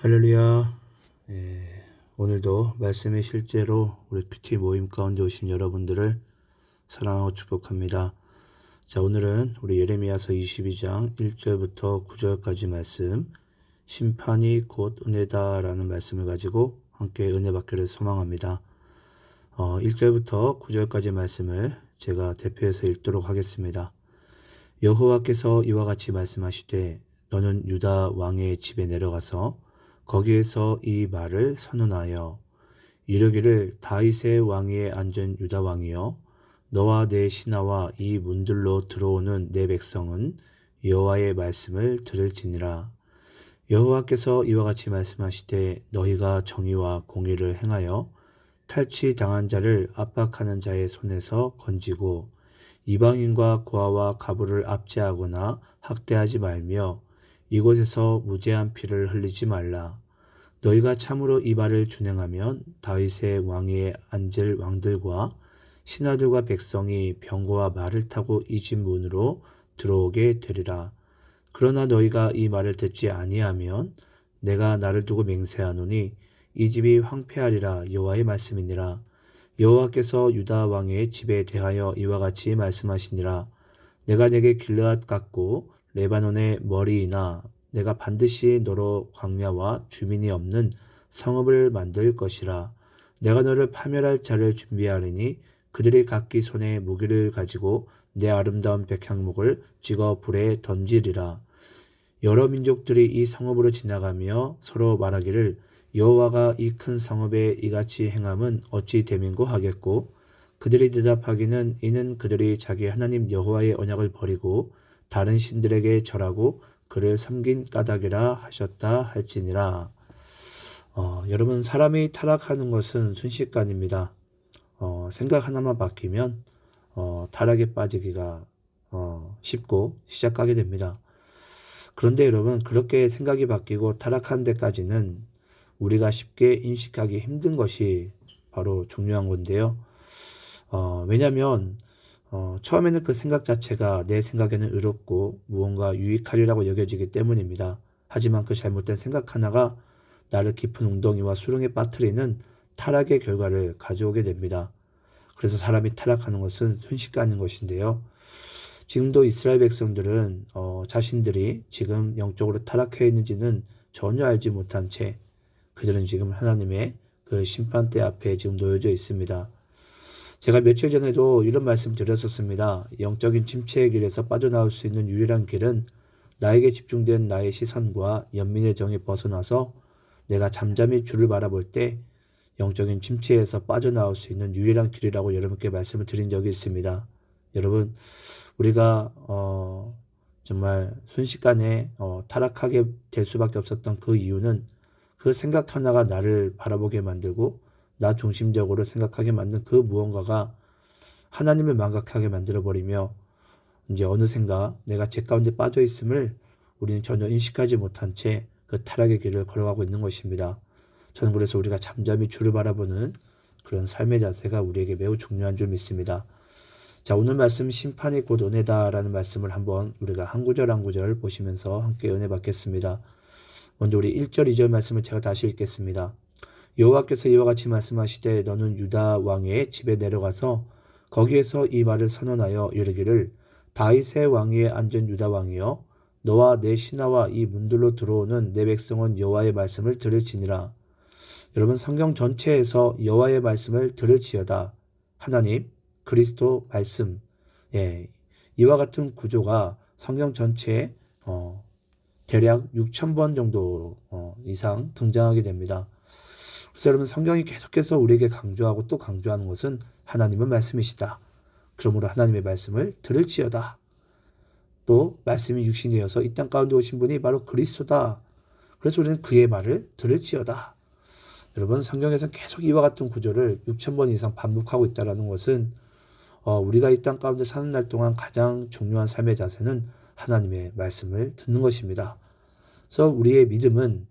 할렐루야. 오늘도 말씀이 실제로 우리 큐티 모임 가운데 오신 여러분들을 사랑하고 축복합니다. 자, 오늘은 우리 예레미야서 22장 1절부터 9절까지 말씀, 심판이 곧 은혜다 라는 말씀을 가지고 함께 은혜 받기를 소망합니다. 1절부터 9절까지 말씀을 제가 대표해서 읽도록 하겠습니다. 여호와께서 이와 같이 말씀하시되 너는 유다 왕의 집에 내려가서 거기에서 이 말을 선언하여 이르기를 다윗의 왕위에 앉은 유다 왕이여 너와 내 신하와 이 문들로 들어오는 내 백성은 여호와의 말씀을 들을지니라. 여호와께서 이와 같이 말씀하시되 너희가 정의와 공의를 행하여 탈취당한 자를 압박하는 자의 손에서 건지고 이방인과 고아와 가부를 압제하거나 학대하지 말며 이곳에서 무죄한 피를 흘리지 말라. 너희가 참으로 이 말을 준행하면 다윗의 왕위에 앉을 왕들과 신하들과 백성이 병거와 말을 타고 이 집 문으로 들어오게 되리라. 그러나 너희가 이 말을 듣지 아니하면 내가 나를 두고 맹세하노니 이 집이 황폐하리라 여호와의 말씀이니라. 여호와께서 유다 왕의 집에 대하여 이와 같이 말씀하시니라. 내가 내게 길르앗 같고 레바논의 머리이나 내가 반드시 너로 광야와 주민이 없는 성읍을 만들 것이라. 내가 너를 파멸할 자를 준비하리니 그들이 각기 손에 무기를 가지고 내 아름다운 백향목을 찍어 불에 던지리라. 여러 민족들이 이 성읍으로 지나가며 서로 말하기를 여호와가 이 큰 성읍에 이같이 행함은 어찌 됨인고 하겠고 그들이 대답하기는 이는 그들이 자기 하나님 여호와의 언약을 버리고 다른 신들에게 절하고 그를 섬긴 까닭이라 하셨다 할지니라. 여러분, 사람이 타락하는 것은 순식간입니다. 생각 하나만 바뀌면 타락에 빠지기가 쉽고 시작하게 됩니다. 그런데 여러분, 그렇게 생각이 바뀌고 타락한 데까지는 우리가 쉽게 인식하기 힘든 것이 바로 중요한 건데요. 왜냐하면 처음에는 그 생각 자체가 내 생각에는 의롭고 무언가 유익하리라고 여겨지기 때문입니다. 하지만 그 잘못된 생각 하나가 나를 깊은 웅덩이와 수렁에 빠뜨리는 타락의 결과를 가져오게 됩니다. 그래서 사람이 타락하는 것은 순식간인 것인데요. 지금도 이스라엘 백성들은 자신들이 지금 영적으로 타락해 있는지는 전혀 알지 못한 채 그들은 지금 하나님의 그 심판대 앞에 지금 놓여져 있습니다. 제가 며칠 전에도 이런 말씀 드렸었습니다. 영적인 침체의 길에서 빠져나올 수 있는 유일한 길은 나에게 집중된 나의 시선과 연민의 정에 벗어나서 내가 잠잠히 주를 바라볼 때 영적인 침체에서 빠져나올 수 있는 유일한 길이라고 여러분께 말씀을 드린 적이 있습니다. 여러분, 우리가 정말 순식간에 타락하게 될 수밖에 없었던 그 이유는 그 생각 하나가 나를 바라보게 만들고 나 중심적으로 생각하게 만든 그 무언가가 하나님을 망각하게 만들어버리며 이제 어느샌가 내가 죄 가운데 빠져 있음을 우리는 전혀 인식하지 못한 채 그 타락의 길을 걸어가고 있는 것입니다. 저는 그래서 우리가 잠잠히 주를 바라보는 그런 삶의 자세가 우리에게 매우 중요한 줄 믿습니다. 자, 오늘 말씀 심판이 곧 은혜다라는 말씀을 한번 우리가 한 구절 한 구절 보시면서 함께 은혜 받겠습니다. 먼저 우리 1절 2절 말씀을 제가 다시 읽겠습니다. 여호와께서 이와 같이 말씀하시되 너는 유다 왕의 집에 내려가서 거기에서 이 말을 선언하여 이르기를 다윗의 왕위에 앉은 유다 왕이여 너와 내 신하와 이 문들로 들어오는 내 백성은 여호와의 말씀을 들을지니라. 여러분, 성경 전체에서 여호와의 말씀을 들을지어다. 하나님, 그리스도 말씀, 이와 같은 구조가 성경 전체에 대략 6,000번 정도 이상 등장하게 됩니다. 그래서 여러분, 성경이 계속해서 우리에게 강조하고 또 강조하는 것은 하나님의 말씀이시다. 그러므로 하나님의 말씀을 들을지어다. 또 말씀이 육신이 되어서 이 땅 가운데 오신 분이 바로 그리스도다. 그래서 우리는 그의 말을 들을지어다. 여러분, 성경에서는 계속 이와 같은 구조를 6,000번 이상 반복하고 있다는 것은 우리가 이 땅 가운데 사는 날 동안 가장 중요한 삶의 자세는 하나님의 말씀을 듣는 것입니다. 그래서 우리의 믿음은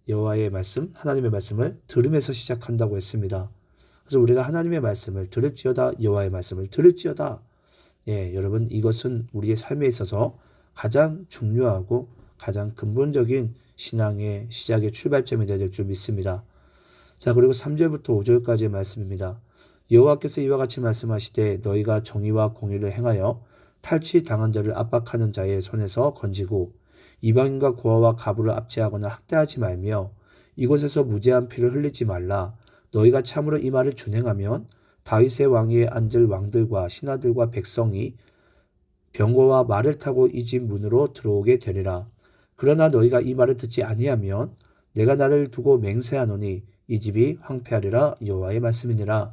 여호와의 말씀, 하나님의 말씀을 들으면서 시작한다고 했습니다. 그래서 우리가 하나님의 말씀을 들을지어다, 여호와의 말씀을 들을지어다. 여러분, 이것은 우리의 삶에 있어서 가장 중요하고 가장 근본적인 신앙의 시작의 출발점이 될 줄 믿습니다. 자, 그리고 3절부터 5절까지의 말씀입니다. 여호와께서 이와 같이 말씀하시되 너희가 정의와 공의를 행하여 탈취당한 자를 압박하는 자의 손에서 건지고 이방인과 고아와 가부를 압제하거나 학대하지 말며 이곳에서 무죄한 피를 흘리지 말라. 너희가 참으로 이 말을 준행하면 다윗의 왕위에 앉을 왕들과 신하들과 백성이 병거와 말을 타고 이 집 문으로 들어오게 되리라. 그러나 너희가 이 말을 듣지 아니하면 내가 나를 두고 맹세하노니 이 집이 황폐하리라. 여호와의 말씀이니라.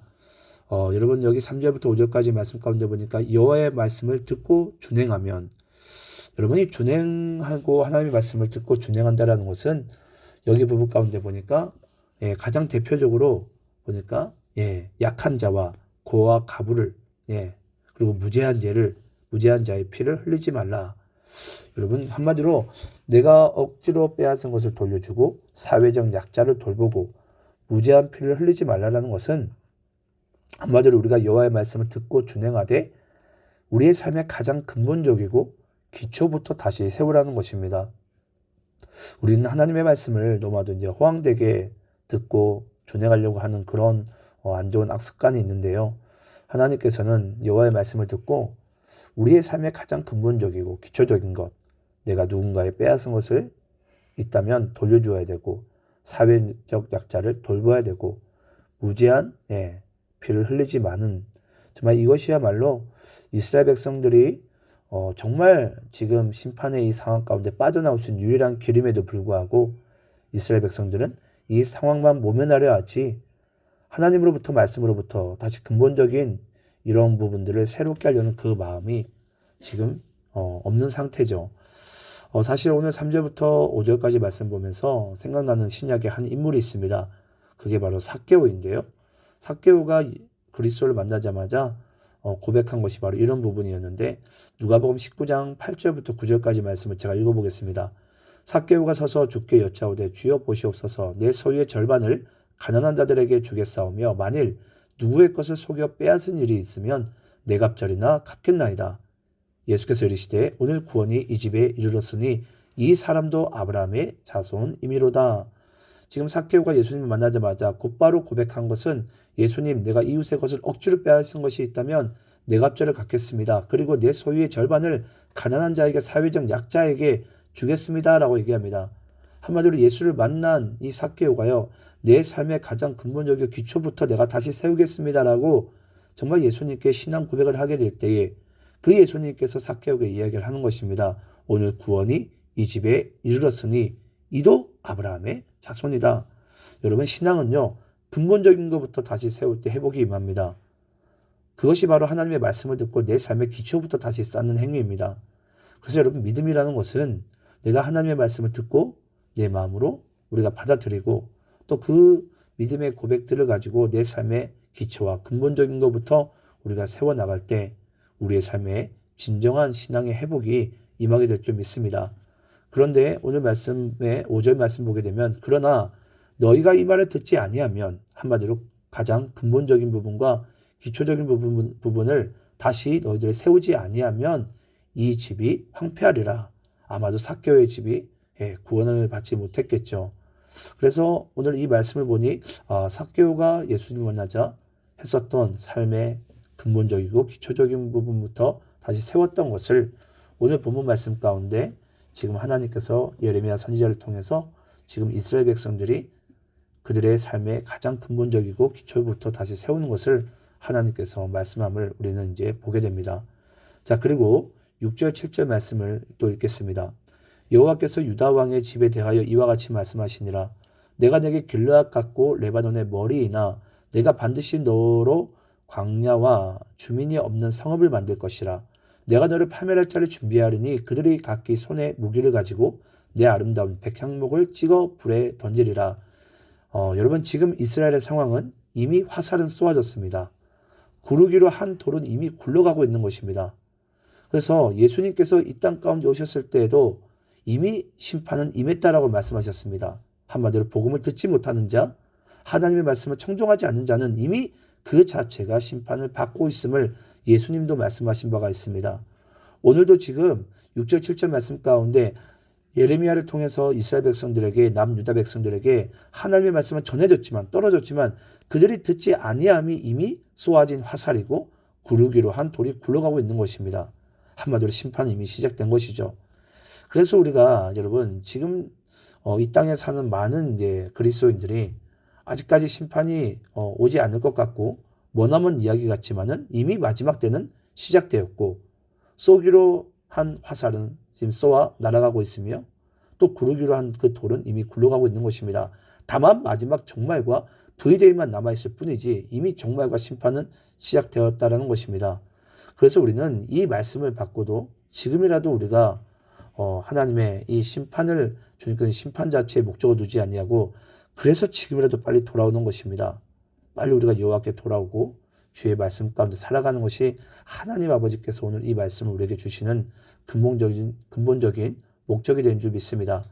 여러분 여기 3절부터 5절까지 말씀 가운데 보니까 여호와의 말씀을 듣고 준행하면, 여러분이 준행하고 하나님의 말씀을 듣고 준행한다라는 것은 여기 부분 가운데 보니까 가장 대표적으로 보니까 약한 자와 고와 가부를 그리고 무죄한 자의 피를 흘리지 말라. 여러분 한마디로 내가 억지로 빼앗은 것을 돌려주고 사회적 약자를 돌보고 무죄한 피를 흘리지 말라라는 것은 한마디로 우리가 여호와의 말씀을 듣고 준행하되 우리의 삶의 가장 근본적이고 기초부터 다시 세우라는 것입니다. 우리는 하나님의 말씀을 너무나도 이제 호황되게 듣고 준행하려고 하는 그런 안 좋은 악습관이 있는데요. 하나님께서는 여호와의 말씀을 듣고 우리의 삶의 가장 근본적이고 기초적인 것, 내가 누군가의 빼앗은 것을 있다면 돌려주어야 되고 사회적 약자를 돌봐야 되고 무죄한 피를 흘리지 마는, 정말 이것이야말로 이스라엘 백성들이 정말 지금 심판의 이 상황 가운데 빠져나올 수 있는 유일한 길임에도 불구하고 이스라엘 백성들은 이 상황만 모면하려 하지 하나님으로부터 말씀으로부터 다시 근본적인 이런 부분들을 새롭게 하려는 그 마음이 지금 없는 상태죠. 사실 오늘 3절부터 5절까지 말씀 보면서 생각나는 신약의 한 인물이 있습니다. 그게 바로 삭개오인데요. 삭개오가 그리스도를 만나자마자 고백한 것이 바로 이런 부분이었는데, 누가복음 19장 8절부터 9절까지 말씀을 제가 읽어보겠습니다. 삭개오가 서서 주께 여짜오되 주여 보시옵소서, 내 소유의 절반을 가난한 자들에게 주겠사오며 만일 누구의 것을 속여 빼앗은 일이 있으면 내 갑절이나 갚겠나이다. 예수께서 이르시되 오늘 구원이 이 집에 이르렀으니 이 사람도 아브라함의 자손이미로다. 지금 삭개오가 예수님을 만나자마자 곧바로 고백한 것은, 예수님, 내가 이웃의 것을 억지로 빼앗은 것이 있다면 내 갑절을 갚겠습니다. 그리고 내 소유의 절반을 가난한 자에게, 사회적 약자에게 주겠습니다 라고 얘기합니다. 한마디로 예수를 만난 이 삭개오가요, 내 삶의 가장 근본적인 기초부터 내가 다시 세우겠습니다 라고 정말 예수님께 신앙 고백을 하게 될 때에 그 예수님께서 삭개오에게 이야기를 하는 것입니다. 오늘 구원이 이 집에 이르렀으니 이도 아브라함의 자손이다. 여러분, 신앙은요, 근본적인 것부터 다시 세울 때 회복이 임합니다. 그것이 바로 하나님의 말씀을 듣고 내 삶의 기초부터 다시 쌓는 행위입니다. 그래서 여러분, 믿음이라는 것은 내가 하나님의 말씀을 듣고 내 마음으로 우리가 받아들이고 또 그 믿음의 고백들을 가지고 내 삶의 기초와 근본적인 것부터 우리가 세워나갈 때 우리의 삶에 진정한 신앙의 회복이 임하게 될 줄 믿습니다. 그런데 오늘 말씀의 5절 말씀 보게 되면, 그러나 너희가 이 말을 듣지 아니하면, 한마디로 가장 근본적인 부분과 기초적인 부분을 다시 너희들이 세우지 아니하면 이 집이 황폐하리라. 아마도 삭개오의 집이 구원을 받지 못했겠죠. 그래서 오늘 이 말씀을 보니 삭개오가 예수님을 만나자 했었던 삶의 근본적이고 기초적인 부분부터 다시 세웠던 것을 오늘 본문 말씀 가운데 지금 하나님께서 예레미야 선지자를 통해서 지금 이스라엘 백성들이 그들의 삶의 가장 근본적이고 기초부터 다시 세우는 것을 하나님께서 말씀함을 우리는 이제 보게 됩니다. 자, 그리고 6절 7절 말씀을 또 읽겠습니다. 여호와께서 유다 왕의 집에 대하여 이와 같이 말씀하시니라. 내가 내게 길르앗 같고 레바논의 머리이나 내가 반드시 너로 광야와 주민이 없는 성읍을 만들 것이라. 내가 너를 파멸할 자를 준비하리니 그들이 각기 손에 무기를 가지고 내 아름다운 백향목을 찍어 불에 던지리라. 여러분, 지금 이스라엘의 상황은 이미 화살은 쏘아졌습니다. 구르기로 한 돌은 이미 굴러가고 있는 것입니다. 그래서 예수님께서 이 땅 가운데 오셨을 때에도 이미 심판은 임했다라고 말씀하셨습니다. 한마디로 복음을 듣지 못하는 자, 하나님의 말씀을 청종하지 않는 자는 이미 그 자체가 심판을 받고 있음을 예수님도 말씀하신 바가 있습니다. 오늘도 지금 6절 7절 말씀 가운데 예레미야를 통해서 이스라엘 백성들에게 남유다 백성들에게 하나님의 말씀은 전해졌지만 떨어졌지만 그들이 듣지 아니함이 이미 쏘아진 화살이고 구르기로 한 돌이 굴러가고 있는 것입니다. 한마디로 심판은 이미 시작된 것이죠. 그래서 우리가 여러분 지금 이 땅에 사는 많은 이제 그리스도인들이 아직까지 심판이 오지 않을 것 같고 머나먼 이야기 같지만은 이미 마지막 때는 시작되었고 쏘기로 한 화살은 지금 쏘아 날아가고 있으며 또 구르기로 한 그 돌은 이미 굴러가고 있는 것입니다. 다만 마지막 종말과 V데이만 남아있을 뿐이지 이미 종말과 심판은 시작되었다는 것입니다. 그래서 우리는 이 말씀을 받고도 지금이라도 우리가 하나님의 이 심판을 주니까 심판 자체에 목적을 두지 아니하고 그래서 지금이라도 빨리 돌아오는 것입니다. 빨리 우리가 여호와께 돌아오고 주의 말씀 가운데 살아가는 것이 하나님 아버지께서 오늘 이 말씀을 우리에게 주시는 근본적인 목적이 된 줄 믿습니다.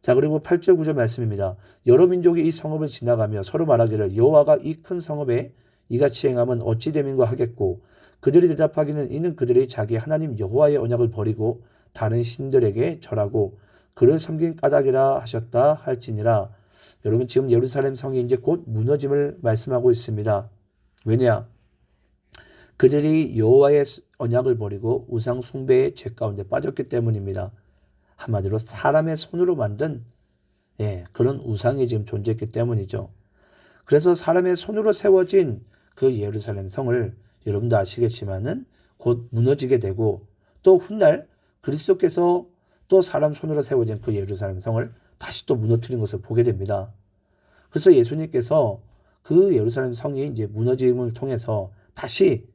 자, 그리고 8절 9절 말씀입니다. 여러 민족이 이 성읍을 지나가며 서로 말하기를 여호와가 이 큰 성읍에 이같이 행함은 어찌 됨인가 하겠고 그들이 대답하기는 이는 그들이 자기 하나님 여호와의 언약을 버리고 다른 신들에게 절하고 그를 섬긴 까닭이라 하셨다 할지니라. 여러분 지금 예루살렘 성이 이제 곧 무너짐을 말씀하고 있습니다. 왜냐? 그들이 여호와의 언약을 버리고 우상 숭배의 죄 가운데 빠졌기 때문입니다. 한마디로 사람의 손으로 만든 그런 우상이 지금 존재했기 때문이죠. 그래서 사람의 손으로 세워진 그 예루살렘 성을 여러분도 아시겠지만은 곧 무너지게 되고 또 훗날 그리스도께서 또 사람 손으로 세워진 그 예루살렘 성을 다시 또 무너뜨린 것을 보게 됩니다. 그래서 예수님께서 그 예루살렘 성이 이제 무너짐을 통해서 다시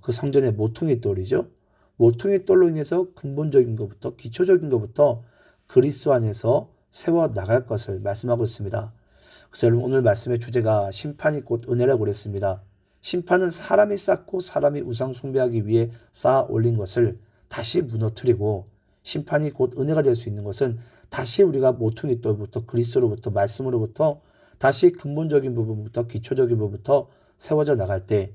그 성전의 모퉁이 돌이죠. 모퉁이 돌로 인해서 근본적인 것부터 기초적인 것부터 그리스도 안에서 세워 나갈 것을 말씀하고 있습니다. 그래서 여러분 오늘 말씀의 주제가 심판이 곧 은혜라고 그랬습니다. 심판은 사람이 쌓고 사람이 우상 숭배하기 위해 쌓아 올린 것을 다시 무너뜨리고 심판이 곧 은혜가 될 수 있는 것은 다시 우리가 모퉁이 돌부터 그리스도로부터 말씀으로부터 다시 근본적인 부분부터 기초적인 부분부터 세워져 나갈 때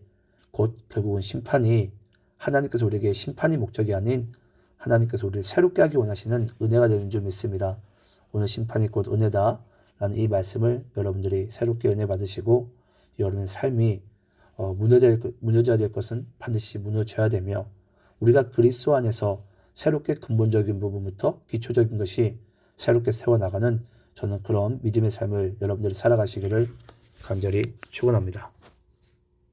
곧 결국은 심판이 하나님께서 우리에게 심판이 목적이 아닌 하나님께서 우리를 새롭게 하기 원하시는 은혜가 되는 줄 믿습니다. 오늘 심판이 곧 은혜다 라는 이 말씀을 여러분들이 새롭게 은혜 받으시고 여러분의 삶이 무너져야 될 것은 반드시 무너져야 되며 우리가 그리스도 안에서 새롭게 근본적인 부분부터 기초적인 것이 새롭게 세워나가는 저는 그런 믿음의 삶을 여러분들이 살아가시기를 간절히 축원합니다.